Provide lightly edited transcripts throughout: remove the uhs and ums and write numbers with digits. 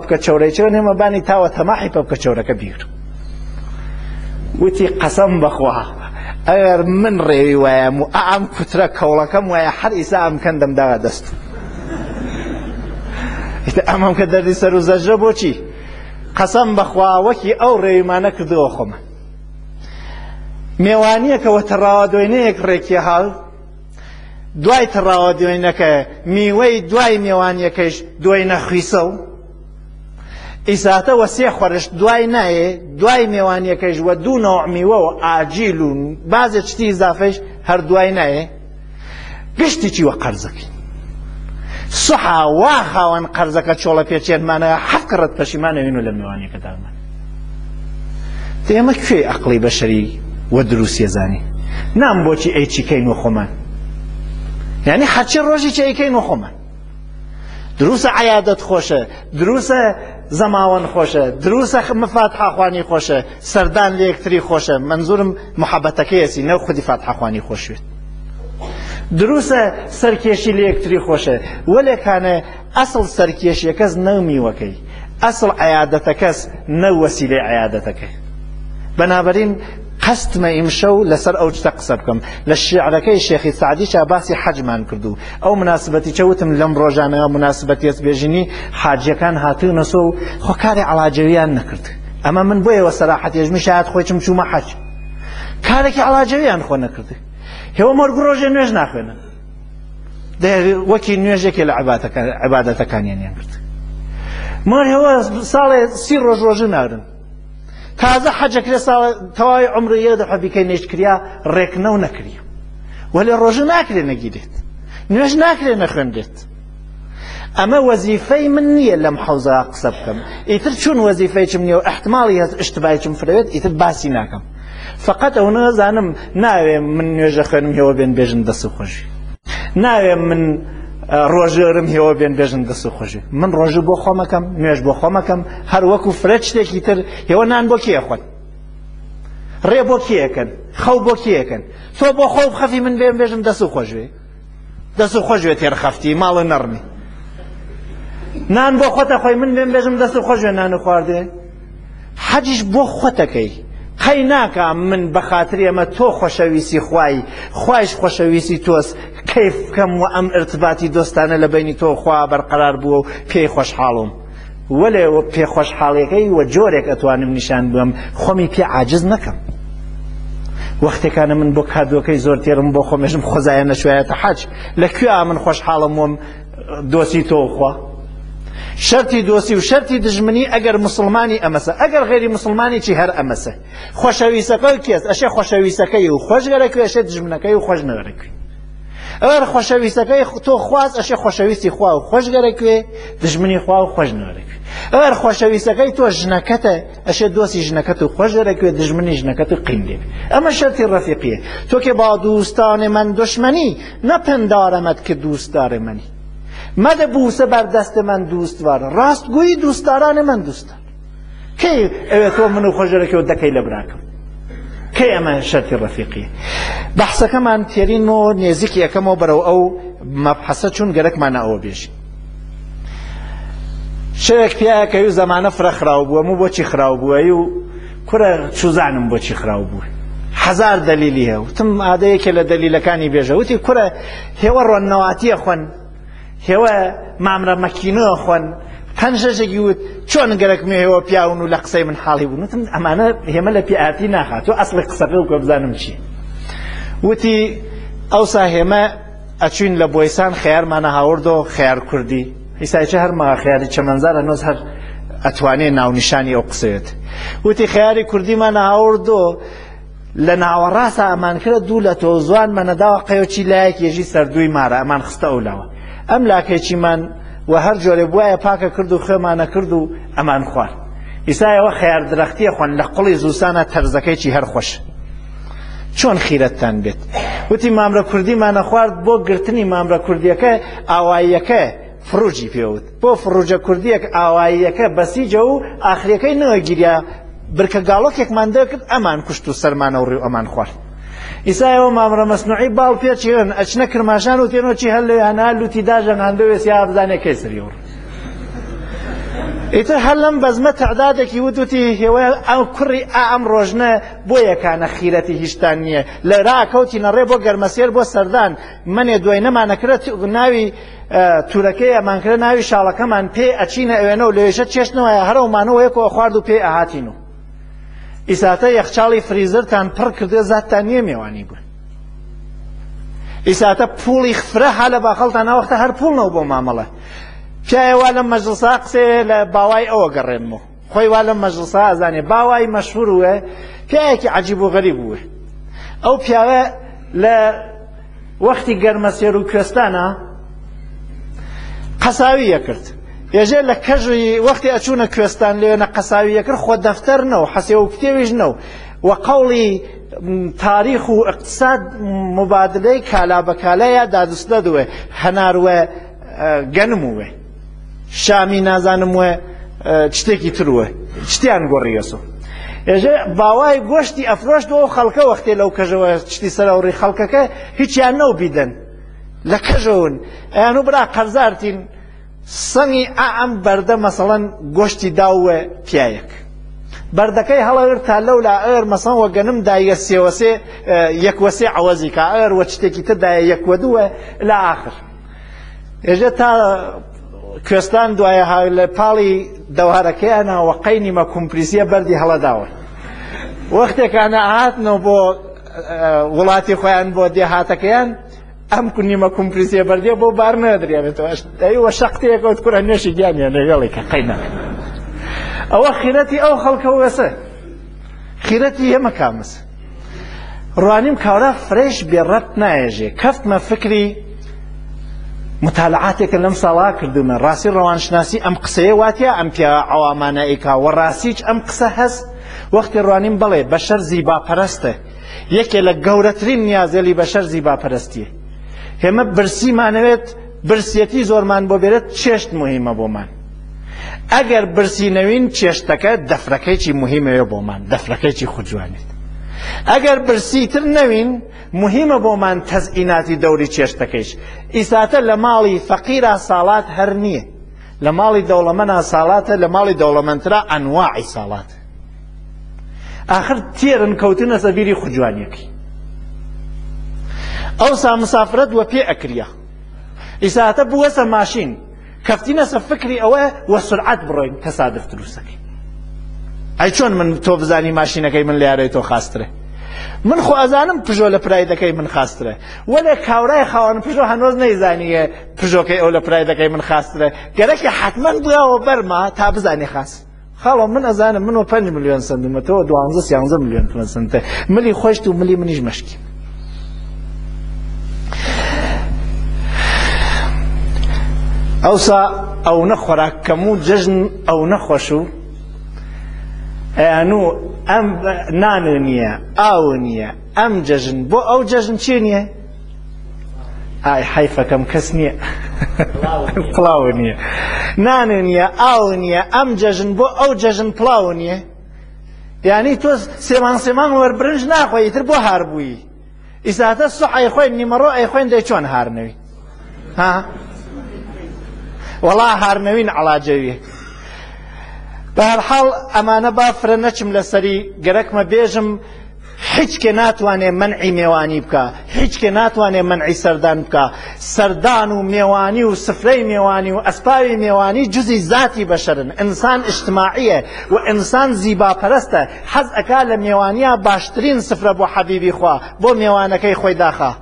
بکە چەورەیەوە نێمەبانی تاوە تەماحی پە بکە چەورەکە بیر وتی قەسەم بەخوا ئەگەر من ڕێوی وایە و ئەم کوترە کەوڵەکەم وایە هەر ئیسا ئەم کەندەم داوە دەست ئەمەم کە دەردی سەر و زەژە بۆچی قەسەم بەخوا وەکی ئەو ڕێویمانە کردووە خۆمە میێوانیەکەوە تەڕاوە دوێنەیەک ڕێکی هاڵ دوای تەڕاوە دوێنەکە میوەی دوای میێوانیەکەش دوای نەخویسە و ئیساتەوە سێ خۆرش دوای نایێ دوای میێوانیەکەش وە دوو نەوع میوە و ئاجیل و بازێک شتی ئیزافەش هەر دوای نایێ گشتی چی وە قەرزەکەی سوحا وا خاوەن قەرزەکە چۆڵە پێچێنمانە حەف کڕەت پەشیمانەوین و لە میێوانیەکەدامان ئێمە کوێ عەقڵی بەشەری وە دروستیە زانی نام بۆچی ئەی چیکەین و خۆمان یعنی هەرچی ڕۆژی چی ئەیکەین و خۆمان دروسە عیادەت خۆشە دروسە زەماوەن خۆشە دروسە فاتحەخوانی خۆشە سەردان لە یەکتری خۆشە منزورم محەبەتەکەیەسی نەو خودی فاتحەخوانی خۆشوێت دروسە سەرکێشی لە یەکتری خۆشە وەلێکانە ئەسڵ سەرکێشیەکەس نەو میوەکەی ئەسڵ عیادەتەکەس نەو وەسیلەی عیادەتەکەی بەنابەرین قەستمە ئیمشەو لەسەر ئەو شتە قسە بکەم لە شیعرەکەی شێخی سعدی چا باسی حەجمان کردو ئەو مناسبەتی چەوتم لەم ڕۆژانەیە مناسبەتی ئەسبێژینی حاجیەکان هاتوونەسە و خۆ کاری عەڵاجەویان نەکرد ئەمە من بۆیەوە سەراحەتێژمی شاید خۆی چوومە حەج کارێکی عەڵاجەویان خۆ نەکرد هێوە مەرگ ڕۆژێ نوێژ ناخوێنن وەکی نوێژێکی لە عیبادەتەکانیان کرد مەر هێوە ساڵێ 30 ڕۆژ ڕۆژە ناگرن تازە حەجەکرێ ساڵە تەواوی عومری یەک دەفە بیکەی نێژکریا ڕێکنە و نەکریە وەلێ ڕۆژە ناکرێ نەگیرێت نوێژ ناکرێ نەخوێندرێت ئەمە وەزیفەی من نییە لەم حەوزە قسە بکەم ئیتر چون وەزیفەیەکم نییە و احتماڵی هەست ئشتباهیکم فرەوێت ئیتر باسی ناکەم فقط ئەو نەزانم ناوێ من نوێژە خوێنم هێوە بێن بێژن دەست و خۆشی ناوێ من ڕۆژێرم هێوە بێن بێژن دەست و خۆشی من ڕۆژە بۆ خۆمەکەم نوێژ بۆ خۆمەکەم هەر وەکو فرەت شتێکی تر هێوە نان بۆ کێخۆن ڕێ بۆ کێکەن خەو بۆ کێکەن تۆ بۆ خۆ بخەفی من بێن بێژم دەست و خۆشوێ دەست و خۆشوێ تێرخەفتی ماڵە نەڕمی نان بۆ خۆتە خۆی من بێن بێژم دەست و خۆشوێ نان و خواردێ حەجیش بۆ خۆتەکەی قەی ناکە من بە خاتری ئەمە تۆ خۆشەویستی خوایش خۆشەویستی تۆس کەیف بکەم و ئەم ئرتباتی دۆستانە لە بینی تۆ خوا بەرقەرار بووە و پێی خۆشحاڵم وەلێ پێ خۆشحاڵیەکەی وە جۆرێک ئەتوانم نیشان بم خۆمی پێ عاجز نەکەم وەختێکانە من بۆ کادوەکەی زۆر تێرم بۆ خۆمێژم خۆزایە نەشوایەتە حەج لەکوێ من خۆشحاڵم وم دۆسی تۆ خوا شرطی دۆستی و شرطی دژمنی ئەگەر مسلمانی ئەمەسە ئەگەر غێری مسلمانی چی هەر ئەمەسە خۆشەویستەکەی کێس ئەشێ خۆشەویستەکەی و خۆشگەرەکوێ ئەشێ دژمنەکەی و خۆش نەگەرەکوێ ئەگەر خۆشەویستەکەی تۆ خواست ئەشێ خۆشەویستی خوا و خۆشگەرەکوێ دژمنی خوا و خۆش نەگەرەکوێ ئەگەر خۆشەویستەکەی تۆ ژنەکەتە ئەشێ دۆستی ژنەکەت و خۆشگەرەکوێ دژمنی ژنەکەت و قیندێ ئەمە شرطی ڕەفیقیە تۆ کێ با دوستان من دشمنی نەپندارەمەت کە دوستدار منی مەدە بوسە بەر دەست من دوستوارە ڕاستگویی دوستدارانی من دوستدار کەی ئەوێ تۆ من و خۆشگەرەکەوە دەکەی لە براکەم کەی ئەمە شەرتی ڕەفیقیە بەحسەکەمان تێرین و نێزیکی یەکەمەوە بەرەو ئەو مەبحەسە چون گەرەکمانە ئەوە بێژین شەوێک پیاە کەوی و زەمانە فرە خراو بووەم و بۆچی خراو بووەی و کورە چوزانم بۆچی خراو بووە هەزار دەلیلی هەیە وتم ئادەیەکێ لە دەلیلەکانی بێژە وتی کورە هێوە ڕۆنەواتیە خوێن هێوە مامرە مەکینۆ خوێن پەنجەشێکی وت چۆن گەرەکمێ هێوە پیاون و لە قسەی من حاڵی بوون وتم ئەمانە هێمە لە پیاتی ناخات تۆ ئەسڵی قسەکە و کە بزانم چی وتی ئەوسا هێمە ئەچوین لە بۆیسان خەیارمانە هاوردۆ خەیار کوردی ئیسایچە هەرمە خەیاری چەمەنزارە نۆز هەر ئەتوانێ ناونیشانی ئەو قسەیەت وتی خەیاری کوردیمانە هاوردۆ لە ناوەڕاستە ئەمان کرد دوو لە تۆ زوانمانە داوە قەیۆکی لایەک یەژی سەردووی مارە ئەمان خستە ئەولاوە ئەم لاکێکیمان و هەر جۆرێ بواە پاکە کرد و خێمانە کرد و ئەمان خوارد ئیسایەوە خەیار درەختیە خوۆن لە قوڵی زووسانە تەرزەکەیکی هەر خۆش چۆن خیرەتتان بێت وتی مامرە کوردیمانە خوارد بۆ گرتنی مامرە کوردیەکە ئاواییەکە فروجی پێوت بۆ فروجە کوردیەک ئاواییەکە بەسیجە و ئاخریەکەی نەوە گیریا برکە گاڵۆکێکمان دەکرد ئەمان کوشت و سەرمانە و ڕێو ئەمان خوارد ئیسایەوە مامرە مەسنوعی باڵ پێچێن ئەچنە کرماشان و تێنۆکی هەر لەوێ هەنا لوتی داژەن هەندەوێ سیا بزانێ کەی سەریوڕ ئیتر هەر لەم بەزمە تەعدادێکی وتوتی هێوە ئەو کوڕی ئەم ڕۆژنە بۆ یەکانە خیرەتی هیچتان نییە لە ڕاکەوتینە ڕێ بۆ گەرمەسێر بۆ سەردان منێ دوای نەمانەکرێت ناوی تورەکەی ئەمانکرە ناوی شاڵەکەمان پێ ئەچینە ئەوێنە و لێژە چێشتنەوەیە هەرەومانەوە یەکەوە خوارد و پێ ئەهاتین و ئیساتە یەخچاڵی فریزرتان پڕ کردێ زاتتان نییە میێوانی بوون ئیساتە پوڵی خفرە ها لە باخەڵتان ناوەختە هەر پوڵنەوە بۆ مامەڵە پیاوە لە مەجلسا قسێ لە باوای ئەوە گەڕێنمەوە خۆی وا لە مەجلسا ئەزانێ باوای مەشهور وە پیاوێکی عەجیب و غەریب بووە ئەو پیاوە لە وەختی گەرمەسێر و کوێستانە قەساویە کرد ێژێ لە کەژی وەختی ئەچوونە کوێستان لێوێنە قەساویە کرد خۆ دەفتەر نەو حەسێ و کتێویش نەو و قەوڵی تاریخ و اقتصاد مبادلەی کالا بە کالایە دادوستە دوێ هەناروە گەنم وێ شامی نازانم وە شتێکی تروە شتیان گۆڕیەسۆ ێژێ باوای گۆشتی ئەفرۆشتەوە خەڵکە وەختێ لەو کەژەوە شتی سەراوڕی خەڵکەکە هیچیان نەو بیدەن لە کەژەون ئەیان و برا قەرزارتین سەنگی ئەم بەردە مەسەڵەن گۆشتی داوە پیایەک بەردەکەی هەڵەگر تا لەولا ئەر مەسەڵەن وە گەنم دایە سێوەسێ یەکوەسێ عەوەزی کە ئەر وە شتێکی تر دایە یەکوە دووە لە ئاخر ێژێ تا کوێستان دوایە لە پاڵی دەوارەکەیانەوە قەینیمە کومپریسیە بەردی هەڵەداوە وەختێکانە هاتنەوە بۆ وڵاتی خۆیان بۆ دێهاتەکەیان ئەم نیمە کومپریسیە بەردێ بۆ بار نەدرێنێتەوە دەیوە شەقتەیەکەوت کوڕە نوێشی گیانیان لەگەڵێکە قەینەکە ئەوە خیرەتی ئەو خەڵکە وەسە خیرەتی ئێمە کامەس ڕوانیم کاورا فرێش بێڕەت نایەژێ کەفتمە فکری مطالعاتێکە لەم ساڵا کردومە ڕاستی ڕەوانشناسی ئەم قسەیە واتیە ئەم پیا عەوامانە ئیکا و ڕاستیچ ئەم قسە هەست وەختی ڕوانیم بڵێ بەشەر زیباپەرەستە یەکێ لە گەورەترین نیازێلی بەشەر زیباپەرستیە هێمە برسیمانەوێت برسیەتی زۆرمان بۆ بێرێت چێشت مهمە بۆمان ئەگەر برسی نەوین چێشتەکە دەفرەکەیکی مهمەوێ بۆمان دەفرەکەیکی خوجوانێت ئەگەر برسیتر نەوین مهمە بۆمان تەزئیناتی دەوری چێشتەکەیش ئیساتە لە ماڵی فەقیرا ساڵات هەر نییە لە ماڵی دەوڵەمەندا ساڵاتە لە ماڵی دەوڵەمەندترا ئەنواعی ساڵات ئاخر تێرن کەوتنە سەبیری خوجوانیەکەی ئەوسا مسافرەت وە پێ ئەکریا ئیساتە بوەسە ماشین کەفتینە سە فکری ئەوە وە سرعەت بڕۆین تەسادف دروستەکەی ئەی چۆن من تۆ بزانی ماشینەکەی من لە یارەی تۆ خاسترە من خۆ ئەزانم پژۆ لە پرایدەکەی من خاسترە وەلێ کاورای خاوەن پژۆ هەنۆز نەیزانیە پژۆکەی ئەو لە پرایدەکەی من خاسترە گەرەکی حتمەن بڵاوە بەرما تا بزانی خاست خاڵە من ئەزانم منەوە 5 ملیۆن سندمەتەوە 12 ملیۆن سنتە ملی خۆشت و ملی منیش مەشکی ئەوسا ئەو نەخۆراکەم و جەژن ئەو نەخۆش و ئەیانوو ئەم نانە نییە ئاو نییە ئەم جەژن بۆ ئەو جەژن چی نییە ئای حیفەکەم کەس نییە پڵاو نییە نانە نییە ئاو نییە ئەم جەژن بۆ ئەو جەژن پڵاو نییە یعنی تۆ سێمان وەربرنج ناخۆی ئیتر بۆ هاربووی ئیساتە سوح ئەی خۆین نیمەڕۆ ئەی خۆین دەی چۆن هارنەوی ها وەڵا هارنەوین عەڵاجەویە بەهەرحاڵ ئەمانە با فرە نەچم لەسەری گەرەکمە بێژم هیچ کێ ناتوانێ منعی میێوانی بکە هیچ کێ ناتوانێ منعی سەردان بکە سەردان و میێوانی و سفرەی میێوانی و ئەسپاوی میێوانی جزی ذاتی بەشەرن ئینسان اجتماعیە و ئینسان زیباپەرەستە حەز ئەکا لە میێوانیە باشترین سفرە بۆ حەبیبی خوا بۆ میێوانەکەی خۆی داخا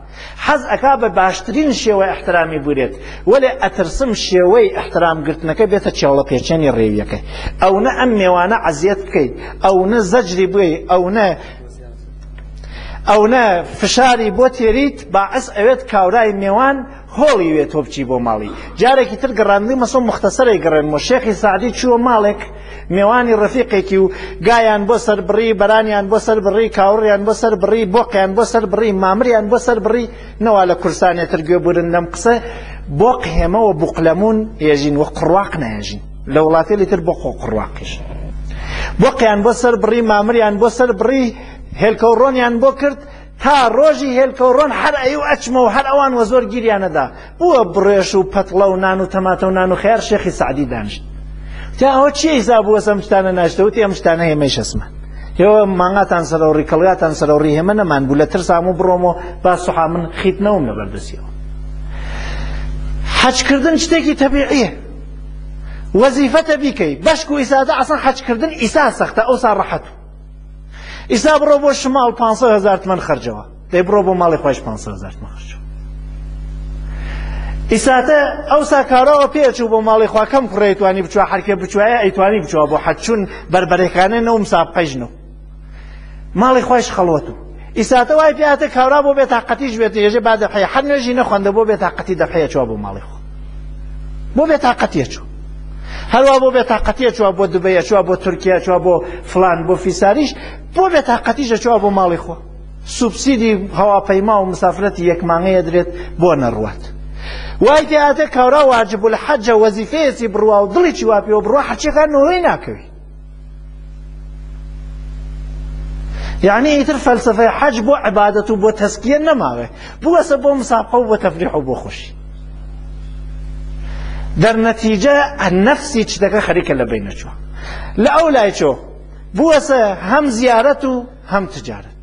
حەز ئەکا بە باشترین شێوەی ئەحترامی بورێت وەلێ ئەترسم شێوەی ئەحترامگرتنەکە بێتە چێڵە پێچەنی ڕێویەکەی ئەو نە ئەم میێوانە عەزیەت بکەیت ئەو نە زەجری بووی ئەو نە فشاری بۆ تێریت باعث ئەوێت کاورای میێوان هۆڵی وێت تۆ بچی بۆ ماڵی جارێکی تر گەڕاندی مەسۆ مختصەرەی گەڕێنمەوە شێخی سعدی چووە ماڵێک میێوانی ڕەفیقێکی و گایان بۆ سەر بڕی بەرانیان بۆ سەر بڕی کاوڕیان بۆ سەر بڕی بۆقیان بۆ سەر بڕی مامریان بۆ سەر بڕی نەوا لە کورسانێتر گوێبورن لەم قسە بۆق هێمەوە بوقلەمون ێژین وە قڕواق نایژین لە وڵاتێلی تر بۆ خۆ قڕواقیش بۆقیان بۆ سەر بڕی مامریان بۆ سەر بڕی هێلکەوڕۆنیان بۆ کرد تا ڕۆژی هێلکەوڕۆن هەر ئەی و ئەچمە و هەر ئەوان وە زۆر گیریانەدا بووە بڕێش و پەتڵە و نان و تەماتە و نان و خەیار شێخی سعدی دانیشت جا ئەوە چی حیساب بووە ئەم شتانە ناشتەوتی ئەم شتانە هێمەی شەسمان ئێوە مانگاتان سەرەوڕی کەڵگاتان سەرەوڕی هێمە نەمان بوو لە ترسام و بڕۆمەوە با سوحا من خیتنەوەم لەبەردەستیەوە. حەجکردن شتێکی تەبیعیە، وەزیفەتە بیکەی. بەشک و ئیسادە ئەسڵ حەجکردن ئیسا سەختە، ئەوسا ڕەحەتە. ئیسا بڕۆ بۆ شماڵ 500,000 تمەن خەرجەوە، دەی بڕۆ بۆ ماڵی خۆش 500,000 تمەن خەرجەوە. ئیساتە ئەوسا کاراوە پێچوو بۆ ماڵی خوا کەم کوڕێ ئەیتوانی بچوە حەرکێ بچوایە ئەیتوانی بچوە بۆ حەج چوون بەربەرەکانێنەوە مسابقەیژنەوە ماڵی خۆش خەڵوەت و ئیساتە وای پێهاتە کاورا بۆ بێتاقەتیش بێت ێژێ با دەبحەیە هەر نوێژی نەخواندە بۆ بێتاقەتی دەبحەیە چوە بۆ ماڵی خۆ بۆ بێتاقەتیە چوو هەروە بۆ بێتاقەتیە چوە بۆ دوبەیە چوە بۆ تورکیا چوە بۆ فلان بۆ فیساریش بۆ بێتاقەتیشە چوە بۆ ماڵی خۆ. سوبسیدی هەواپەیما و مسافرەتی یەک مانگەیە درێت بۆ نەڕوات. وای تێهاتە کاورا واجب الحەجە وەزیفەیەکی بڕوا و دڵێکی وا پێوە بڕوا حەجەکان نەوەی ناکەوی. یعنی ئیتر فەلسەفەی حەج بۆ عیبادەت و بۆ تەسکیە نەماوێ، بوەسە بۆ مسابقە و بۆ تەفریح و بۆ خۆشی. دەرنەتیجە نەفسی شتەکە خەریکە لە بین نەچووە. لە ئەو لای چۆ بوەسە هەم زیارەت و هەم تجارەت.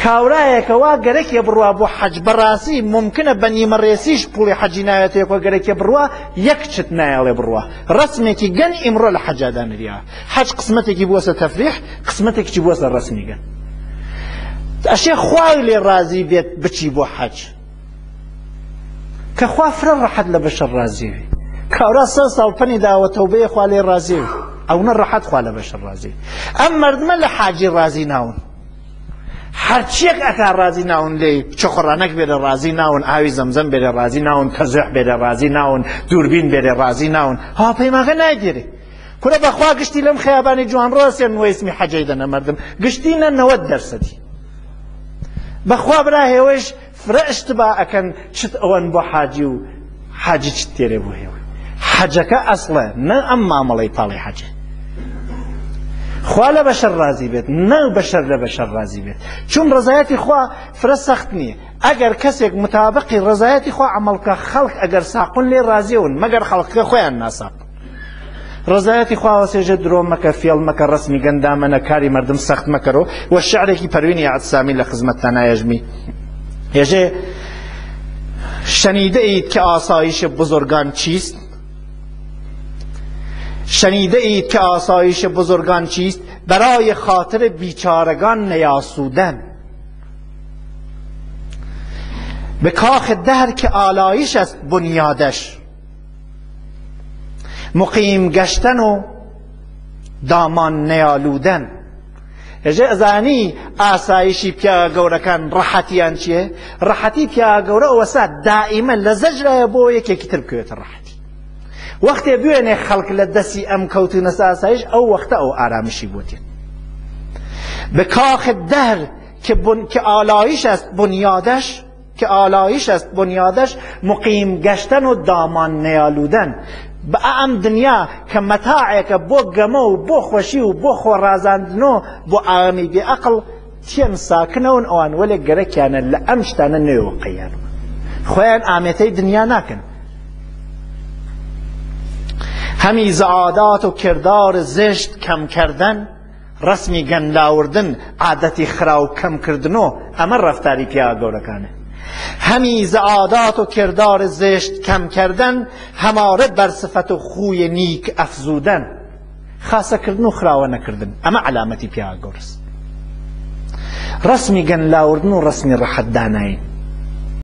کاورایەکەوا گەرەکێ بڕوا بۆ حەج بەڕاستی ممکنە بە نیمەڕێسیش پوڵی حەجی ناوێتەوە گەرەکێ بڕوا یەک چت نایەڵێ بڕوا ڕسمێکی گەن ئیمڕۆ لە حەجادا نریوە. حەج قسمەتێکی بووەسە تەفریح، قسمەتێکی بووەسە ڕسمی گەن. ئەشێ خوای لێ ڕازی بێت بچی بۆ حەج کە خوا فرە ڕەحەت لە بەشەر ڕازیوی. کاورا 100 ساڵ پەنی داوە تەوبەیە خوا لێ ڕازیوی ئەو نە ڕەحەت خوا لە بەشەر ڕازی. ئەم مەردمە لە حاجی ڕازی ناون، هەرچیەک ئەکا ڕازی ناون لێ چۆخڕانەک بێرە ڕازی ناون، ئاوی زەمزەم بێرە ڕازی ناون، تەزوح بێرە ڕازی ناون، دووربین بێرە ڕازی ناون، هاوپەیماکە نایگیرێ. کورە بەخوا گشتی لەم خەیابانی جوان ڕاستێن وەیسمی حەجەی دەنە مەردم گشتینە 90%. بەخوا برا هێوەش فرەشت با ئەکەن چت ئەوەن بۆ حاجی و حاجی چت تێرێ بۆ هێوە. حەجەکە ئەسڵە نە ئەم مامەڵەی پاڵی حەجە. خوا لە بەشەر ڕازی بێت نە بەشەر لە بەشەر ڕازی بێت. چون ڕزایەتی خوا فرە سەخت نییە. ئەگەر کەسێک متابقی ڕزایەتی خوا عەمەڵکە خەڵک ئەگەر ساقون لێ ڕازیەون مەگەر خەڵکەکە خۆیان ناساقن. ڕزایەتی خوا وەسێژە درۆ مەکە فێڵ مەکە ڕسمی گەندامەنە کاری مردم سەخت مەکەرەوە. وە شعرێکی پەروینی عەتسامی لە خزمەتتان نایەژمی هێژێ شەنیدەیت کە ئاسایش بزرگان چیست؟ شنیده‌اید که آسایش بزرگان چیست؟ برای خاطر بیچارگان نیاسودن. به کاخ دهر که آلایش است بنیادش، مقیم گشتن و دامان نیالودن. ئێژێ ئەزانی ئاسایشی پیاوە گەورەکان ڕەحەتیان چییە؟ ڕەحەتی پیاوە گەورە ئەوەسا دائیمە لە زەجرایە بۆ یەکێکی تر بکەوێتە ڕەحەتی. وەختێ بوێنێ خەڵک لە دەستی ئەم کەوتنە ئاسایش ئەو وەختە ئەو ئارامشی بۆ دێت. به کاخ دهر که آلایش است بنیادش مقیم گشتن و دامان نیالودن. بە ئەم دنیا کە مەتاعێکە بۆ گەمە و بۆ خۆشی و بۆ خۆڕازاندن و بۆ ئامی بێعەقڵ تێن ساکنەون ئەوان وەلێ گەرەکیانە لە ئەم شتانە نوێوە قەیان خۆیان ئامێتەی دنیا ناکەن. هەمی زعادات و کردار زشت کەم کردن، ڕسمی گەنلاوردن عادەتی خرا و کەم کردنۆ ئەمە ڕەفتاری پیاوە گەورەکانە. همی زعادات و کردار زشت کم کردن، هماره بر صفت و خوی نیک افزودن. خاصه کردن و خراوه نکردن اما علامتی پیاوە گەورەست. ڕسمی گەنلاوردن و ڕسمی ڕەحەت داناین.